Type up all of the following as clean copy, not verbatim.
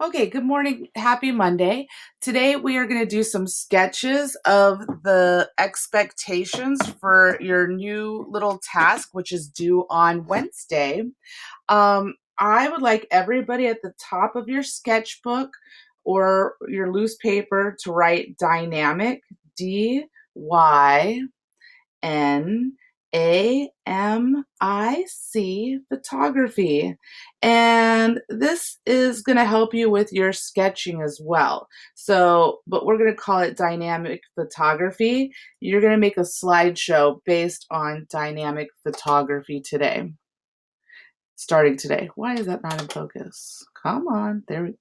Okay, good morning. Happy Monday. Today we are going to do some sketches of the expectations for your new little task, which is due on Wednesday. I would like everybody at the top of your sketchbook or your loose paper to write dynamic, DYNAMIC photography. And this is going to help you with your sketching as well. So, but we're going to call it dynamic photography. You're going to make a slideshow based on dynamic photography today. Starting today. Why is that not in focus? Come on. There we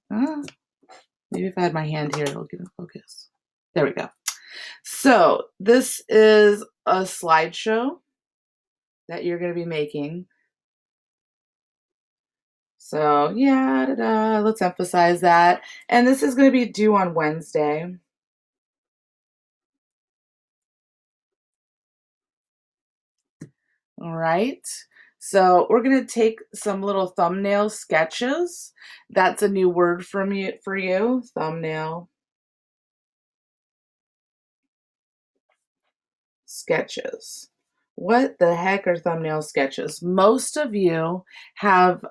maybe if I had my hand here, it'll get in focus. There we go. So this is a slideshow that you're going to be making. So yeah, let's emphasize that. And this is going to be due on Wednesday. All right. So we're going to take some little thumbnail sketches. That's a new word from you for you, thumbnail sketches. What the heck are thumbnail sketches? Most of you have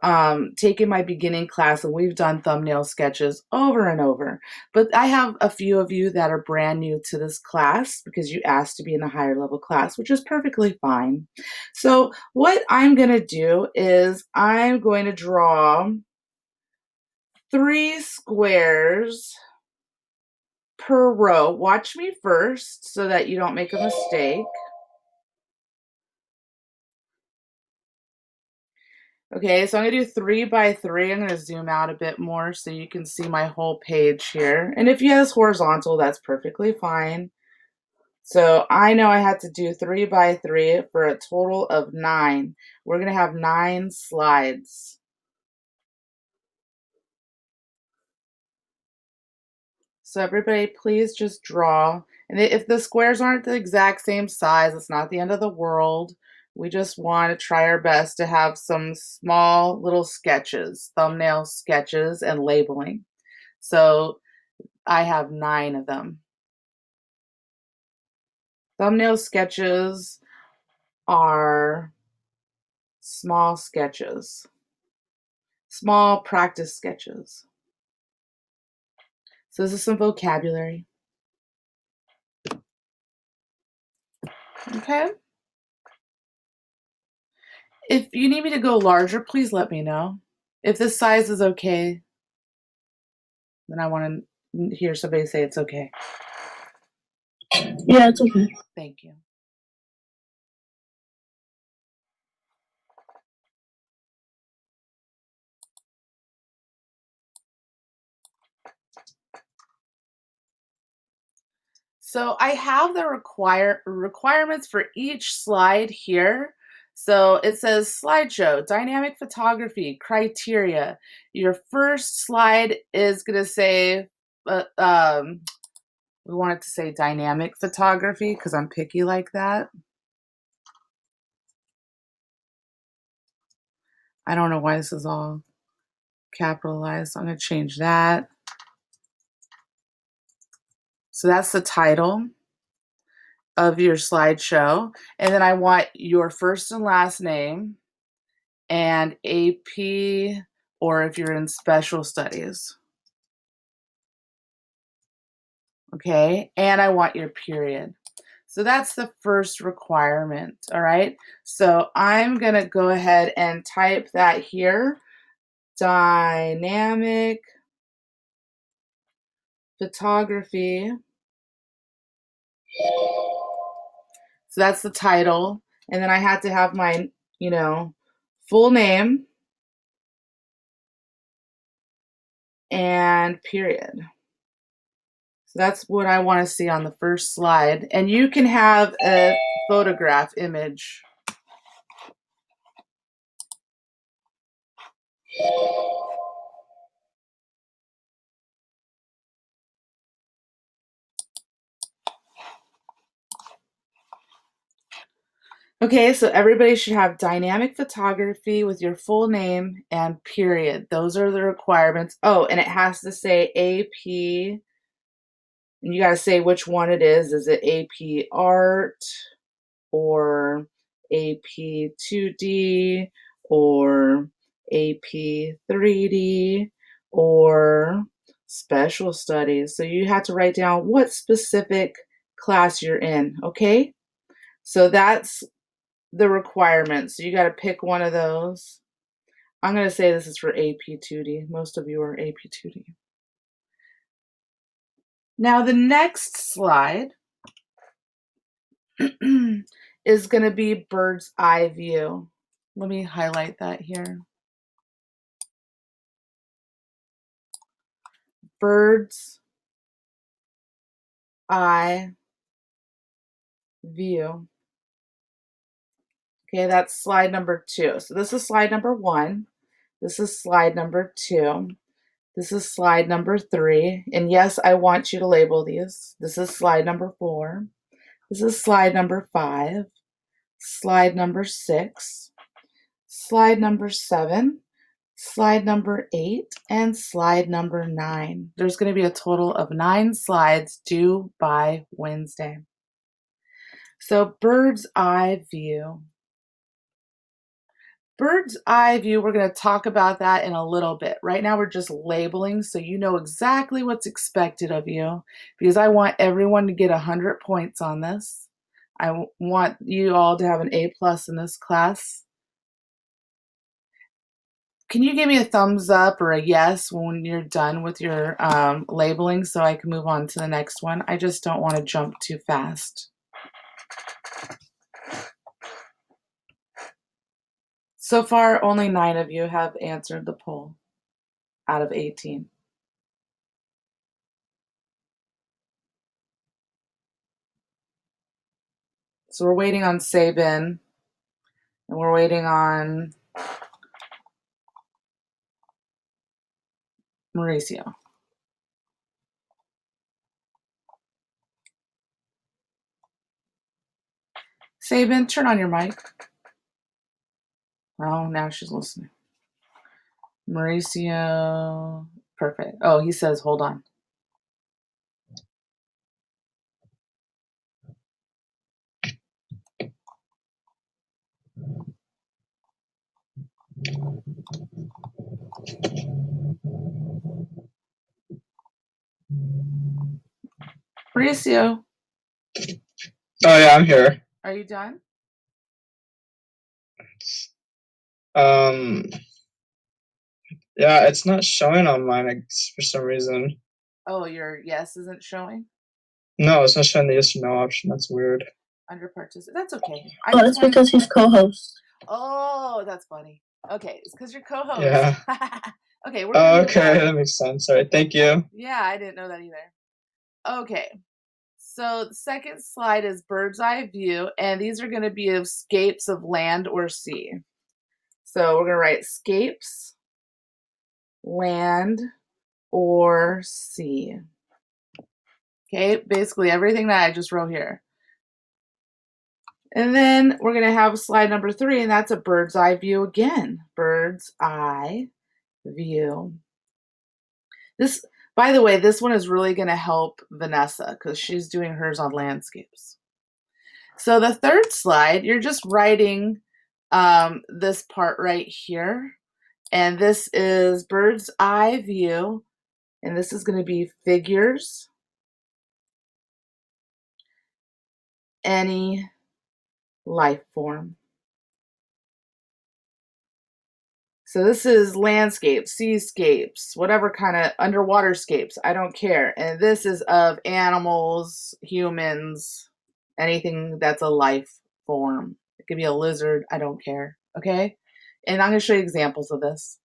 taken my beginning class and we've done thumbnail sketches over and over. But I have a few of you that are brand new to this class because you asked to be in a higher level class, which is perfectly fine. So what I'm going to do is I'm going to draw 3 squares per row. Watch me first so that you don't make a mistake. Okay, so I'm gonna do 3 by 3. I'm gonna zoom out a bit more so you can see my whole page here. And if you have horizontal, that's perfectly fine. So I know I had to do 3 by 3 for a total of 9. We're gonna have 9 slides. So everybody, please just draw. And if the squares aren't the exact same size, it's not the end of the world. We just want to try our best to have some small little sketches, thumbnail sketches, and labeling. So I have 9 of them. Thumbnail sketches are small sketches, small practice sketches. So this is some vocabulary. Okay. If you need me to go larger, please let me know. If this size is okay, then I want to hear somebody say it's okay. Yeah, it's okay. Thank you. So I have the requirements for each slide here. So it says slideshow, dynamic photography, criteria. Your first slide is going to say, we want it to say dynamic photography because I'm picky like that. I don't know why this is all capitalized. I'm going to change that. So that's the title of your slideshow. And then I want your first and last name and AP, or if you're in special studies. Okay, and I want your period. So that's the first requirement, all right? So I'm gonna go ahead and type that here, dynamic photography. So that's the title. And then I had to have my, full name and period. So that's what I want to see on the first slide. And you can have a photograph image. Okay, so everybody should have dynamic photography with your full name and period. Those are the requirements. Oh, and it has to say AP, and you got to say which one it is. Is it AP Art or AP 2D or AP 3D or Special Studies? So you have to write down what specific class you're in, okay? So that's the requirements. So you got to pick one of those. I'm going to say this is for AP 2D. Most of you are AP 2D. Now the next slide is going to be bird's eye view. Let me highlight that here. Bird's eye view. Okay, that's slide number 2. So this is slide number 1. This is slide number 2. This is slide number 3. And yes, I want you to label these. This is slide number 4. This is slide number 5. Slide number 6. Slide number 7. Slide number 8, and slide number 9. There's going to be a total of 9 slides due by Wednesday. So bird's eye view. Bird's eye view, we're going to talk about that in a little bit. Right now we're just labeling so you know exactly what's expected of you, because I want everyone to get 100 points on this. I want you all to have an A+ in this class. Can you give me a thumbs up or a yes when you're done with your labeling so I can move on to the next one? I just don't want to jump too fast. So far, only 9 of you have answered the poll out of 18. So we're waiting on Sabin, and we're waiting on Mauricio. Sabin, turn on your mic. Oh, now she's listening. Mauricio, perfect. Oh, he says, hold on. Mauricio, Oh yeah, I'm here. are you done? Yeah, it's not showing on mine for some reason. Oh, your yes isn't showing? No, it's not showing the yes or no option. That's weird. Under participant. That's okay. Oh, that's because he's co-host. Oh, that's funny. Okay, it's because you're co-host. Yeah. Okay, we're gonna move okay, on. that makes sense. All right, thank you. Yeah, I didn't know that either. Okay, so the second slide is bird's eye view, and these are going to be escapes of land or sea. So we're going to write scapes, land, or sea. Okay, basically everything that I just wrote here. And then we're going to have slide number 3, and that's a bird's eye view again. Bird's eye view. This, by the way, this one is really going to help Vanessa because she's doing hers on landscapes. So the third slide, you're just writing this part right here. And this is bird's eye view. And this is going to be figures, any life form. So this is landscapes, seascapes, whatever kind of underwater scapes, I don't care. And this is of animals, humans, anything that's a life form. It could be a lizard, I don't care, okay? And I'm going to show you examples of this.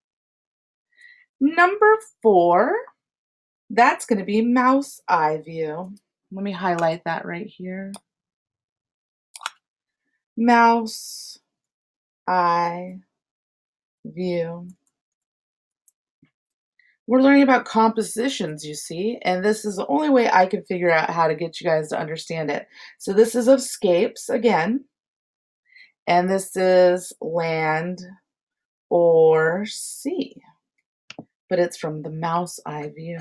Number 4, that's going to be mouse eye view. Let me highlight that right here. Mouse eye view. We're learning about compositions, you see, and this is the only way I can figure out how to get you guys to understand it. So this is of scapes again, And this is land or sea, but it's from the mouse eye view.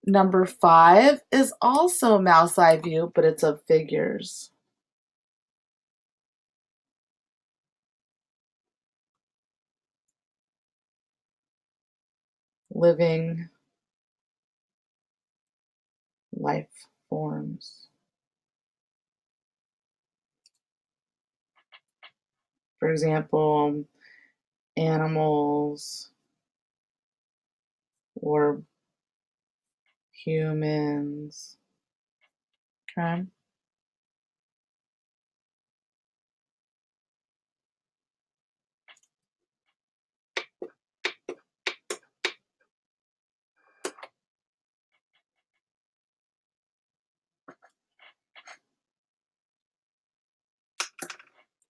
Number 5 is also mouse eye view, but it's of figures. Living life forms. For example, animals or humans. Okay.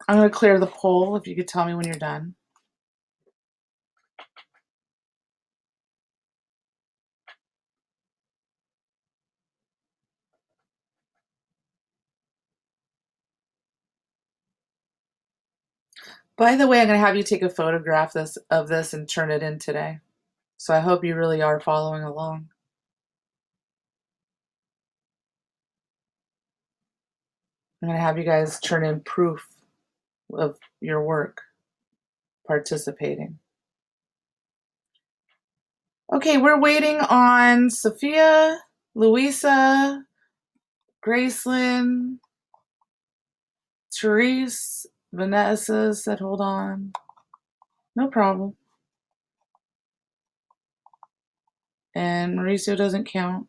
I'm going to clear the poll if you could tell me when you're done. By the way, I'm going to have you take a photograph of this and turn it in today. So I hope you really are following along. I'm going to have you guys turn in proof of your work participating. Okay, we're waiting on Sophia, Louisa, Gracelyn, Therese. Vanessa said, hold on. No problem. And Mauricio doesn't count.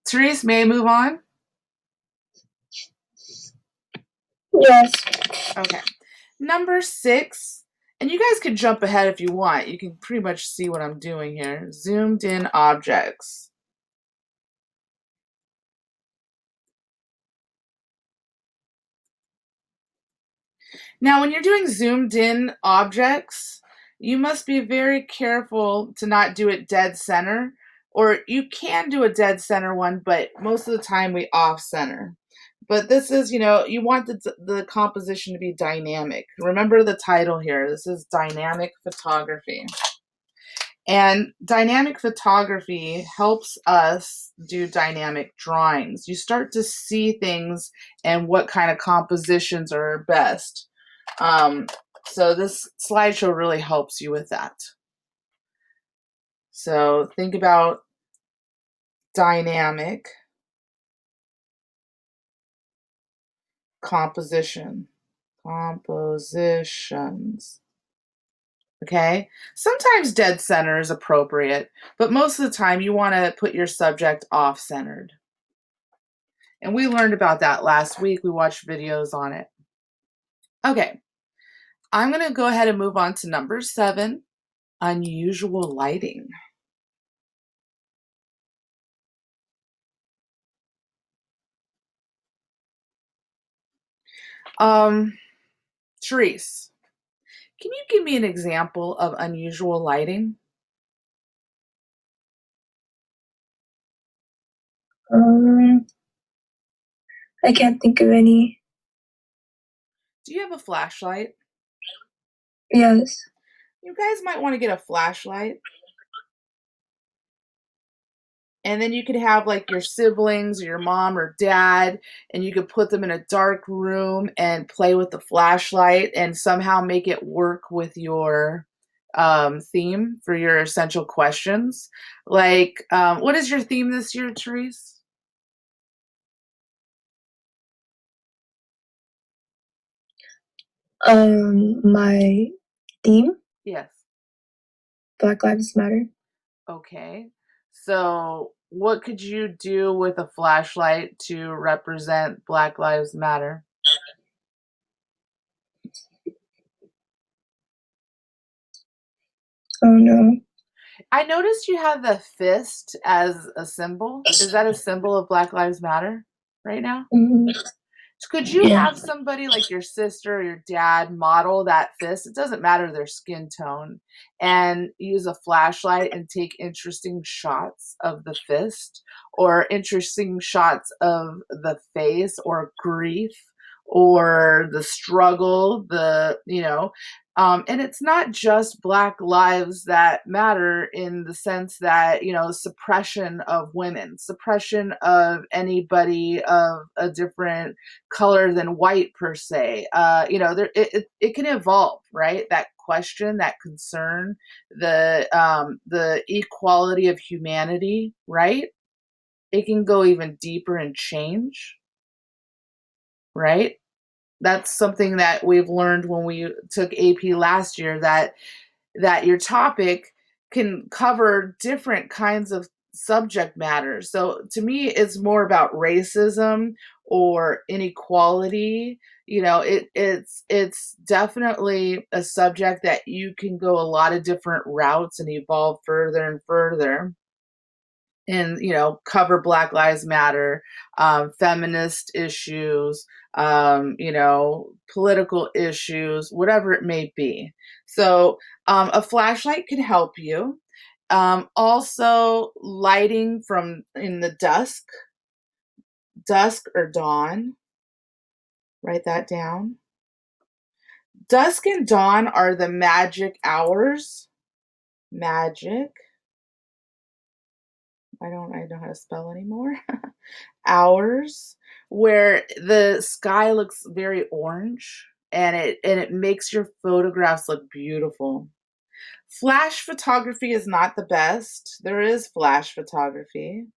Therese, may I move on? Yes. Okay. Number 6, and you guys can jump ahead if you want. You can pretty much see what I'm doing here. Zoomed in objects. Now, when you're doing zoomed in objects, you must be very careful to not do it dead center, or you can do a dead center one, but most of the time we off center. But this is, you want the composition to be dynamic. Remember the title here. This is dynamic photography. And dynamic photography helps us do dynamic drawings. You start to see things and what kind of compositions are best. So this slideshow really helps you with that. So think about dynamic compositions. Okay, sometimes dead center is appropriate, but most of the time you want to put your subject off-centered. And we learned about that last week. We watched videos on it. Okay, I'm going to go ahead and move on to number 7, unusual lighting. Therese, can you give me an example of unusual lighting? I can't think of any. Do you have a flashlight? Yes. You guys might want to get a flashlight. And then you could have like your siblings or your mom or dad, and you could put them in a dark room and play with the flashlight and somehow make it work with your theme for your essential questions. Like, what is your theme this year, Therese? My theme, Yes. Black Lives Matter. Okay. So, what could you do with a flashlight to represent Black Lives Matter? Oh no. I noticed you have the fist as a symbol. Is that a symbol of Black Lives Matter right now? Mm-hmm. Could you Yeah. have somebody like your sister or your dad model that fist? It doesn't matter their skin tone, and use a flashlight and take interesting shots of the fist or interesting shots of the face or grief or the struggle, and it's not just Black lives that matter in the sense that, suppression of women, suppression of anybody of a different color than white per se. It can evolve, right? That question, that concern, the equality of humanity, right? It can go even deeper and change, right? That's something that we've learned when we took AP last year, that your topic can cover different kinds of subject matter. So to me, it's more about racism or inequality. It's definitely a subject that you can go a lot of different routes and evolve further and further, and cover Black Lives Matter, feminist issues, political issues, whatever it may be. So a flashlight can help you. Also, lighting from in the dusk or dawn. Write that down. Dusk and dawn are the magic hours. Magic. I don't know how to spell anymore. Hours where the sky looks very orange, and it makes your photographs look beautiful. Flash photography is not the best. There is flash photography.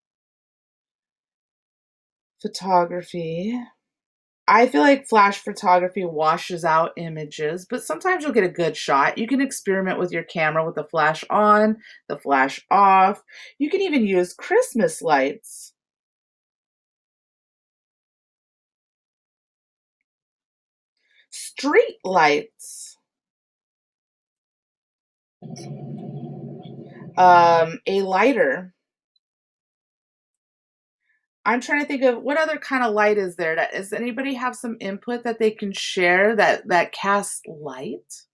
I feel like flash photography washes out images, but sometimes you'll get a good shot. You can experiment with your camera with the flash on, the flash off. You can even use Christmas lights. Street lights. A lighter. I'm trying to think of what other kind of light is there. Does anybody have some input that they can share that casts light?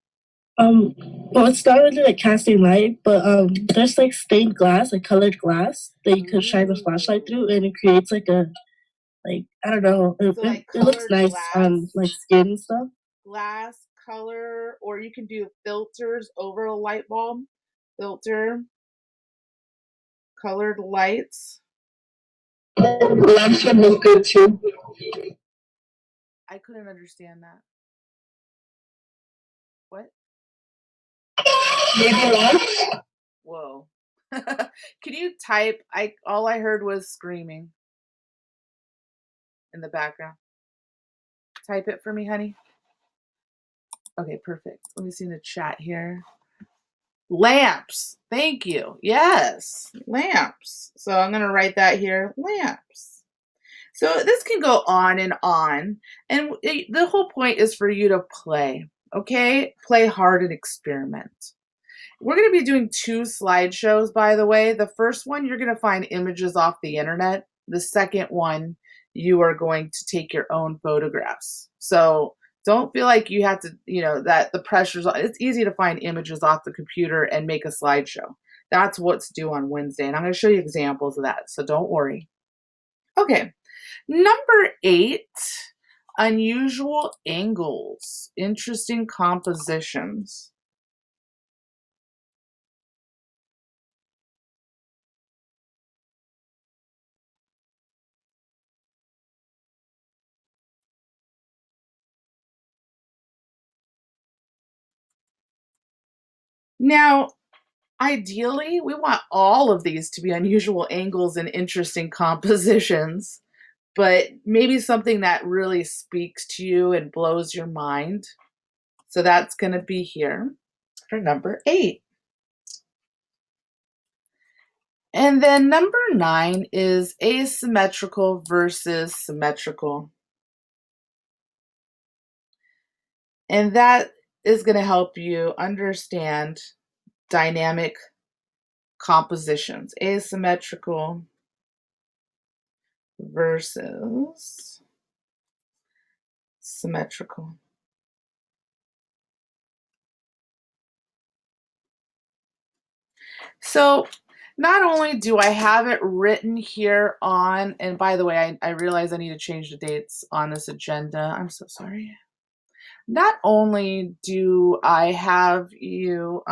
Well, it's not really like casting light, but there's like stained glass, like colored glass that you could shine a flashlight through, and it creates like I don't know, So like it looks colored nice on glass, like skin and stuff. glass color, or you can do filters over a light bulb. Filter, colored lights. Lamps would look good too. I couldn't understand that. What? Maybe lamps. Whoa. Can you type? All I heard was screaming in the background. Type it for me, honey. Okay, perfect. Let me see in the chat here. Lamps. Thank you. Yes, lamps. So I'm going to write that here. Lamps. So this can go on and on. And the whole point is for you to play. Okay? Play hard and experiment. We're going to be doing 2 slideshows, by the way. The first one, you're going to find images off the internet. The second one, you are going to take your own photographs. So don't feel like you have to, that the pressure's on. It's easy to find images off the computer and make a slideshow. That's what's due on Wednesday. And I'm going to show you examples of that. So don't worry. Okay. Number 8, unusual angles, interesting compositions. Now, ideally, we want all of these to be unusual angles and interesting compositions, but maybe something that really speaks to you and blows your mind. So that's going to be here for number 8. And then number 9 is asymmetrical versus symmetrical. And that is going to help you understand dynamic compositions. Asymmetrical versus Symmetrical. So not only do I have it written here on, and by the way, I realize I need to change the dates on this agenda. I'm so sorry. Not only do I have you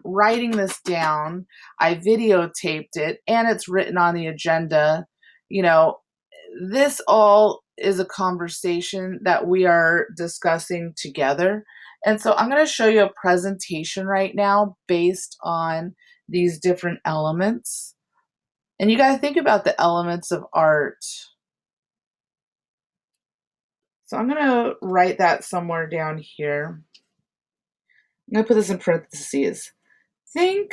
writing this down, I videotaped it and it's written on the agenda. You know, this all is a conversation that we are discussing together. And so I'm going to show you a presentation right now based on these different elements. And you got to think about the elements of art. So I'm going to write that somewhere down here. I'm going to put this in parentheses. Think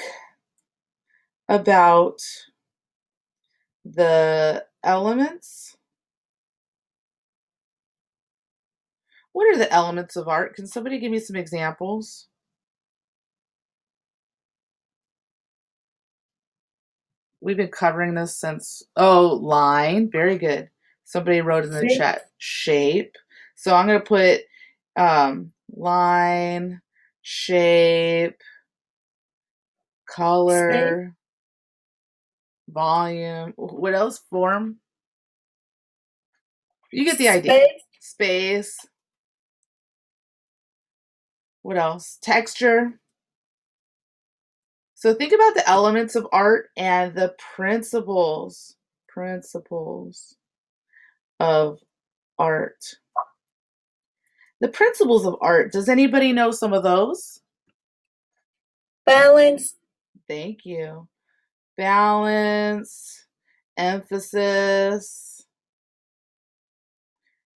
about the elements. What are the elements of art? Can somebody give me some examples? We've been covering this since, line. Very good. Somebody wrote in the chat, shape. So I'm going to put line, shape, color, volume. What else? Form. You get the idea. Space. What else? Texture. So think about the elements of art and the principles of art. The principles of art. Does anybody know some of those? Balance. Thank you. Balance, emphasis.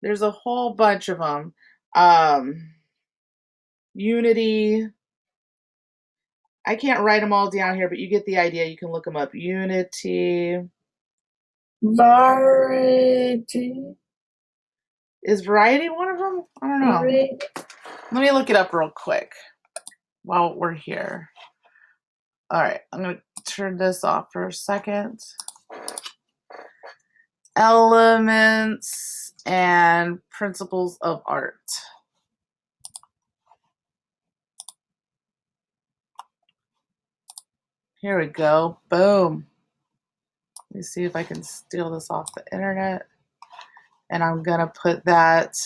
There's a whole bunch of them. Unity. I can't write them all down here, but you get the idea. You can look them up. Unity. Variety. Is variety one of them? I don't know. Let me look it up real quick while we're here. All right, I'm going to turn this off for a second. Elements and principles of art. Here we go. Boom. Let me see if I can steal this off the internet. And I'm going to put that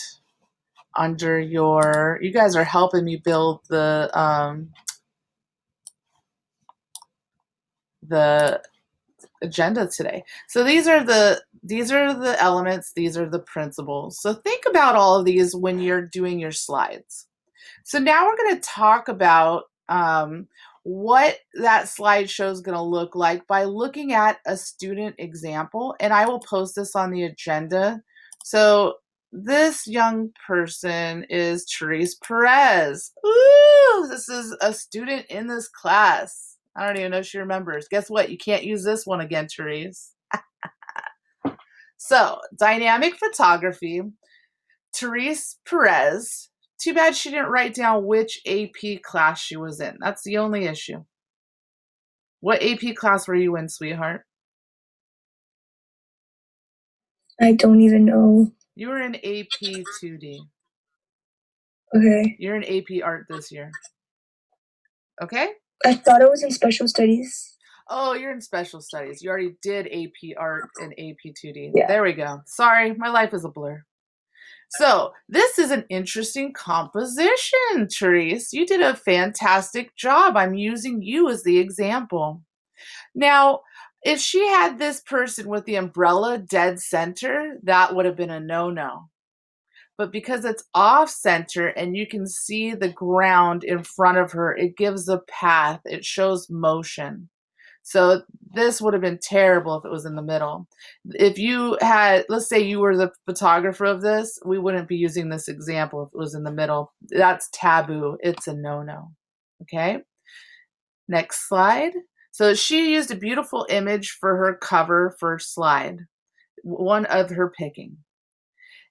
under your, you guys are helping me build the agenda today. So these are the elements, these are the principles. So think about all of these when you're doing your slides. So now we're going to talk about what that slideshow is going to look like by looking at a student example, and I will post this on the agenda. So this young person is Therese Perez. Ooh, this is a student in this class. I don't even know if she remembers. Guess what? You can't use this one again, Therese. So, dynamic photography, Therese Perez. Too bad she didn't write down which AP class she was in. That's the only issue. What AP class were you in, sweetheart? I don't even know. You were in AP 2D. Okay. You're in AP art this year. Okay? I thought it was in special studies. Oh, you're in special studies. You already did AP art and AP 2D. Yeah. There we go. Sorry, my life is a blur. So this is an interesting composition, Therese. You did a fantastic job. I'm using you as the example. Now, if she had this person with the umbrella dead center, that would have been a no-no. But because it's off center and you can see the ground in front of her, it gives a path. It shows motion. So this would have been terrible if it was in the middle. If you had, let's say you were the photographer of this, we wouldn't be using this example if it was in the middle. That's taboo. It's a no-no. Okay? Next slide. So she used a beautiful image for her cover first slide, one of her picking.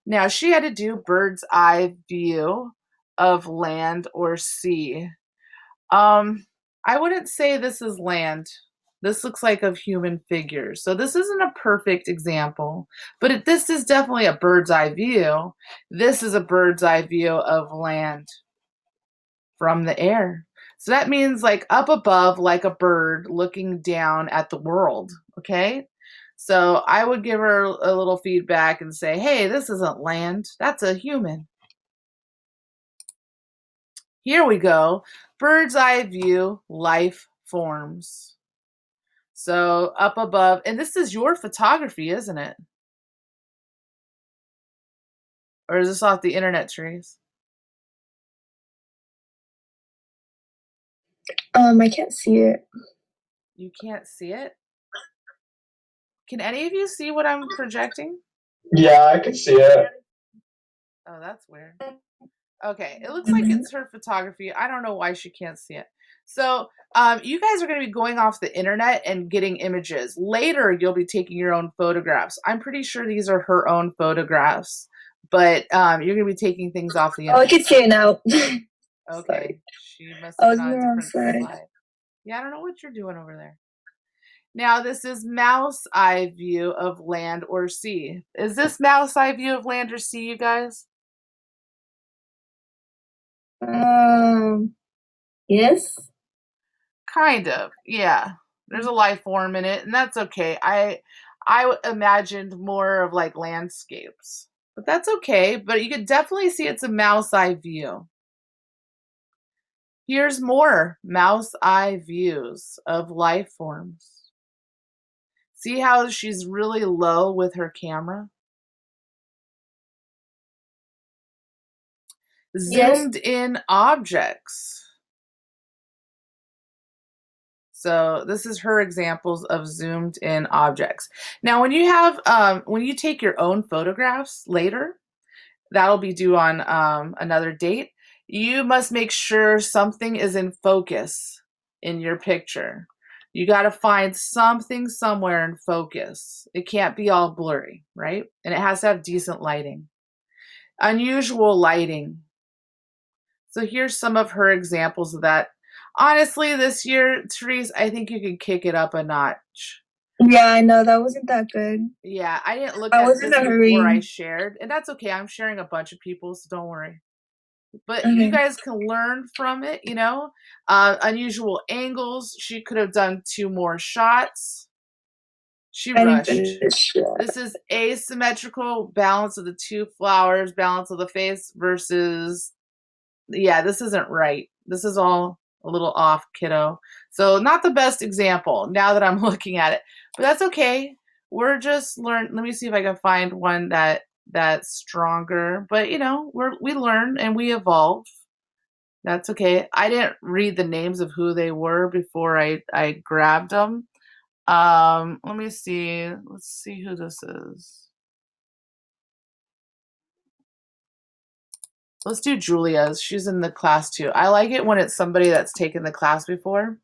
Now she had to do bird's eye view of land or sea. I wouldn't say this is land. This looks like of human figures. So this isn't a perfect example, but this is definitely a bird's eye view. This is a bird's eye view of land from the air. So that means like up above, like a bird looking down at the world. Okay. So I would give her a little feedback and say, hey, this isn't land. That's a human. Here we go. Bird's eye view, life forms. So up above, and this is your photography, isn't it? Or is this off the internet, Therese? I can't see it. You can't see it? Can any of you see what I'm projecting? Yeah, I can see it. Oh, that's weird. Okay, it looks like it's her photography. I don't know why she can't see it. So you guys are going to be going off the internet and getting images. Later, you'll be taking your own photographs. I'm pretty sure these are her own photographs, but you're going to be taking things off the Oh, I internet. can see it now. Okay, Sorry. she must I have was been on on the a wrong different side. slide. Yeah, I don't know what you're doing over there. Now, this is mouse eye view of land or sea. Is this mouse eye view of land or sea, you guys? Yes. Kind of, yeah. There's a life form in it, and that's okay. I imagined more of like landscapes, but that's okay. But you could definitely see it's a mouse eye view. Here's more mouse eye views of life forms. See how she's really low with her camera? Yes. Zoomed in objects. So this is her examples of zoomed in objects. Now, when you take your own photographs later, that'll be due on another date. You must make sure something is in focus in your picture. You got to find something somewhere in focus. It can't be all blurry, right? And it has to have decent lighting. Unusual lighting. So here's some of her examples of that. Honestly, this year, Therese, I think you could kick it up a notch. Yeah, I know that wasn't that good. Yeah, I didn't look I at was in this a before I hurry. shared, and that's okay. I'm sharing a bunch of people, so don't worry. But you Okay. guys can learn from it, you know. Unusual angles. She could have done 2 more shots. She I didn't rushed. finish. Yeah. This is asymmetrical balance of the 2 flowers, balance of the face versus, yeah, this isn't right. This is all a little off, kiddo. So not the best example now that I'm looking at it, but that's okay. We're just learn. Let me see if I can find one that's stronger. But you know, we learn and we evolve. That's okay. I didn't read the names of who they were before I grabbed them. Let me see. Let's see who this is. Let's do Julia's. She's in the class too. I like it when it's somebody that's taken the class before.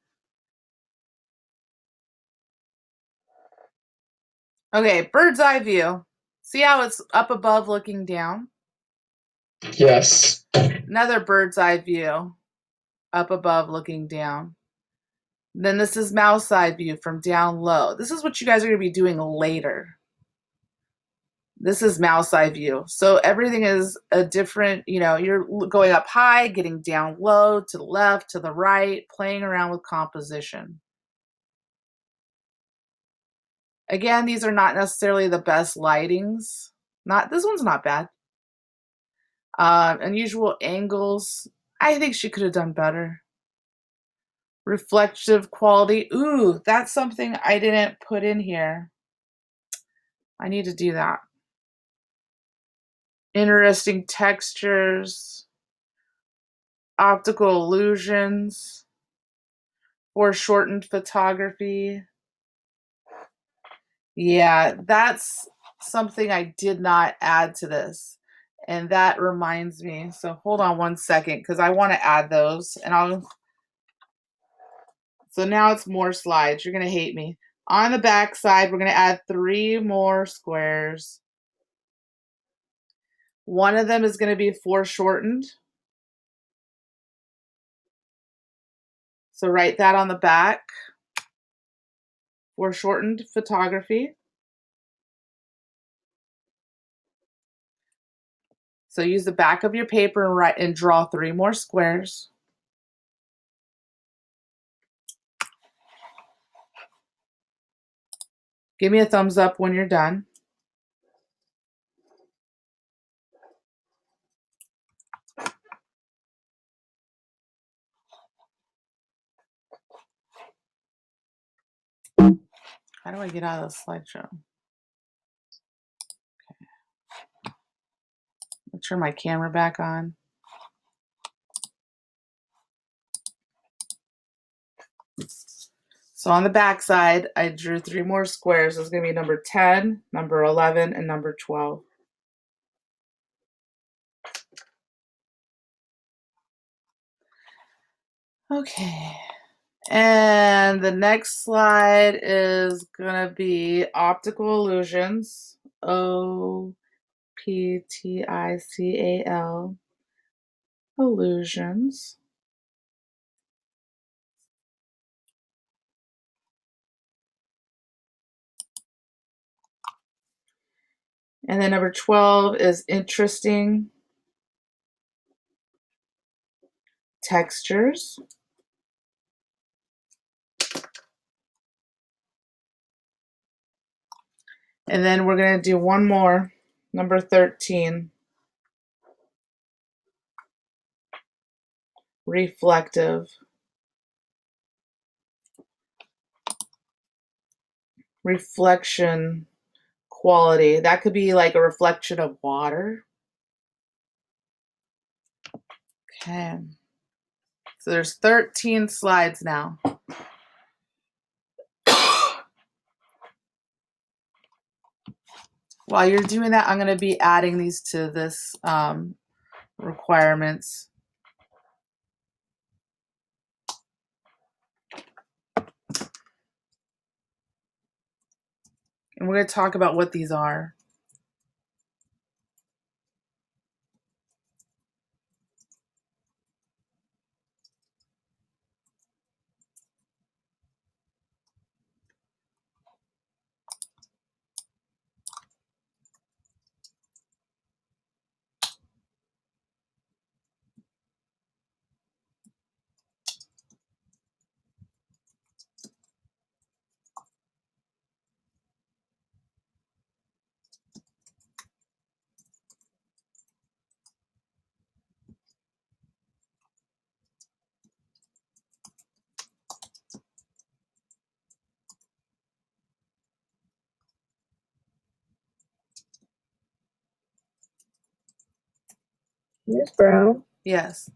Okay, bird's eye view. See how it's up above looking down? Yes. Another bird's eye view, up above looking down. Then this is mouse eye view from down low. This is what you guys are going to be doing later. This is mouse eye view. So everything is a different, you know, you're going up high, getting down low, to the left, to the right, playing around with composition. Again, these are not necessarily the best lightings. This one's not bad. Unusual angles. I think she could have done better. Reflective quality. Ooh, that's something I didn't put in here. I need to do that. Interesting textures. Optical illusions. Foreshortened photography. Yeah, that's something I did not add to this. And that reminds me. So hold on one second because I want to add those. So now it's more slides. You're going to hate me. On the back side, we're going to add 3 more squares. One of them is going to be foreshortened. So write that on the back. foreshortened photography. So use the back of your paper and write and draw 3 more squares. Give me a thumbs up when you're done. How do I get out of the slideshow? Okay. I'll turn my camera back on. So on the back side, I drew 3 more squares. It's going to be number 10, number 11, and number 12. Okay. And the next slide is going to be optical illusions. OPTICAL. Illusions. And then number 12 is interesting textures. And then we're going to do one more, number 13, reflective. Reflection quality. That could be like a reflection of water. Okay. So there's 13 slides now. While you're doing that, I'm going to be adding these to this requirements. And we're going to talk about what these are. Miss Brown, Yes.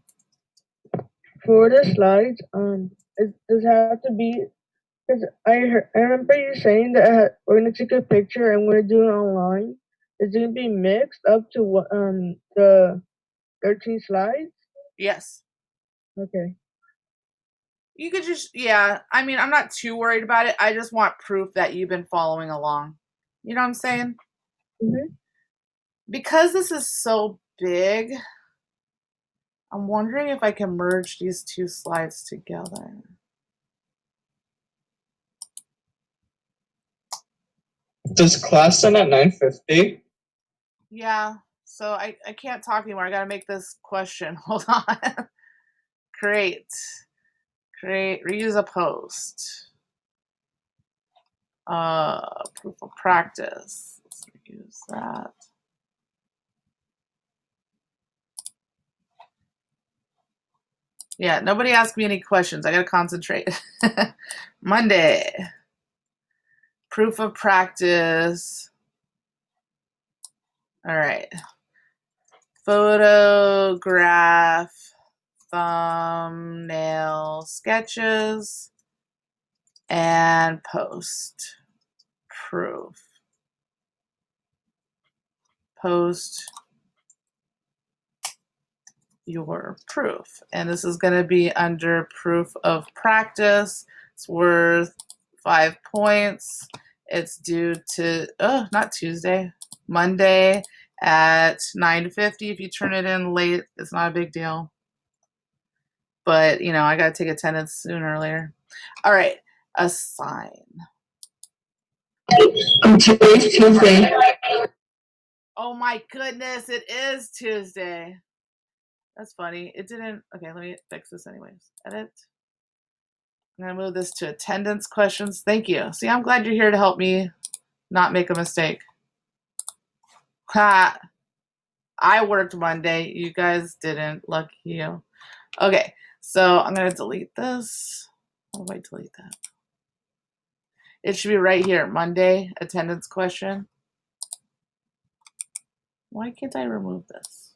for the slides, does it have to be? Because I remember you saying that we're gonna take a picture and we're doing it online. Is it gonna be mixed up to what the 13 slides? Yes. Okay. You could just, yeah. I mean, I'm not too worried about it. I just want proof that you've been following along. You know what I'm saying? Mm-hmm. Because this is so big, I'm wondering if I can merge these 2 slides together. Does class end at 9:50? Yeah, so I can't talk anymore. I gotta make this question. Hold on. Create, reuse a post. Proof of practice. Let's reuse that. Yeah, nobody asked me any questions. I gotta concentrate. Monday. Proof of practice. All right. Photograph, thumbnail sketches, and post. Proof. Post your proof. And this is going to be under proof of practice. It's worth 5 points. It's due to, not Tuesday, Monday at 9:50. If you turn it in late, it's not a big deal. But, I got to take attendance sooner or later. All right, assign. Today's Tuesday. Oh my goodness, it is Tuesday. That's funny. It didn't. Okay, let me fix this anyways. Edit. I'm going to move this to attendance questions. Thank you. See, I'm glad you're here to help me not make a mistake. Ha! I worked Monday. You guys didn't. Lucky you. Okay, so I'm going to delete this. How do I delete that? It should be right here. Monday, attendance question. Why can't I remove this?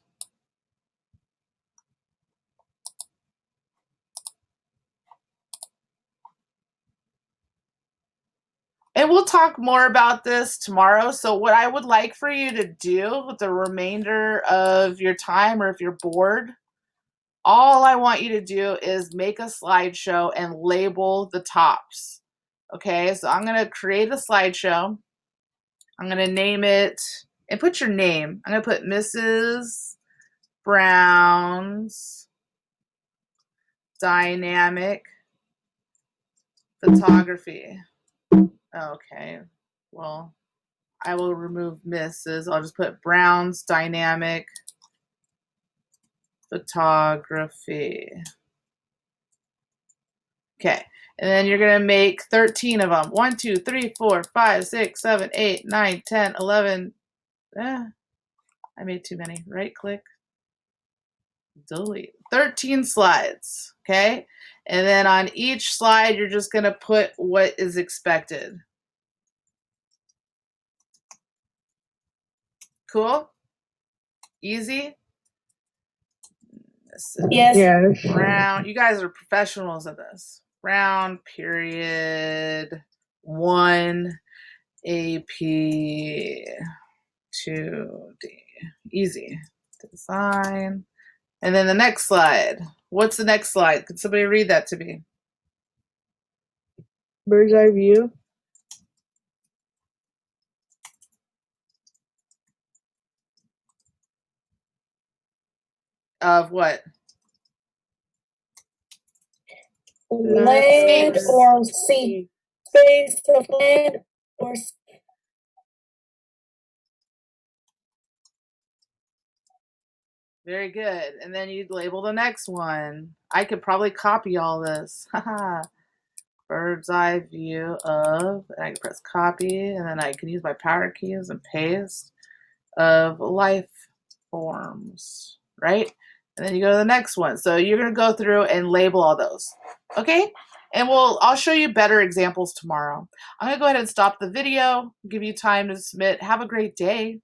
And we'll talk more about this tomorrow. So what I would like for you to do with the remainder of your time, or if you're bored, all I want you to do is make a slideshow and label the tops. Okay, so I'm going to create a slideshow. I'm going to name it, and put your name. I'm going to put Mrs. Brown's Dynamic Photography. Okay, well, I will remove Mrs. I'll just put Brown's Dynamic Photography. Okay, and then you're going to make 13 of them. 1, 2, 3, 4, 5, 6, 7, 8, 9, 10, 11. I made too many. Right click, delete. 13 slides, okay? And then on each slide, you're just going to put what is expected. Cool? Easy? Yes. Brown. You guys are professionals at this. Brown, period, 1, AP, 2D. Easy. Design. And then the next slide. What's the next slide? Could somebody read that to me? Bird's eye view. Of what? Land Escapes. or sea. Space of land or sea. Very good. And then you'd label the next one. I could probably copy all this. Haha. Bird's eye view of, and I can press copy, and then I can use my power keys and paste, of life forms, right? And then you go to the next one. So you're going to go through and label all those. Okay? And I'll show you better examples tomorrow. I'm going to go ahead and stop the video, give you time to submit. Have a great day.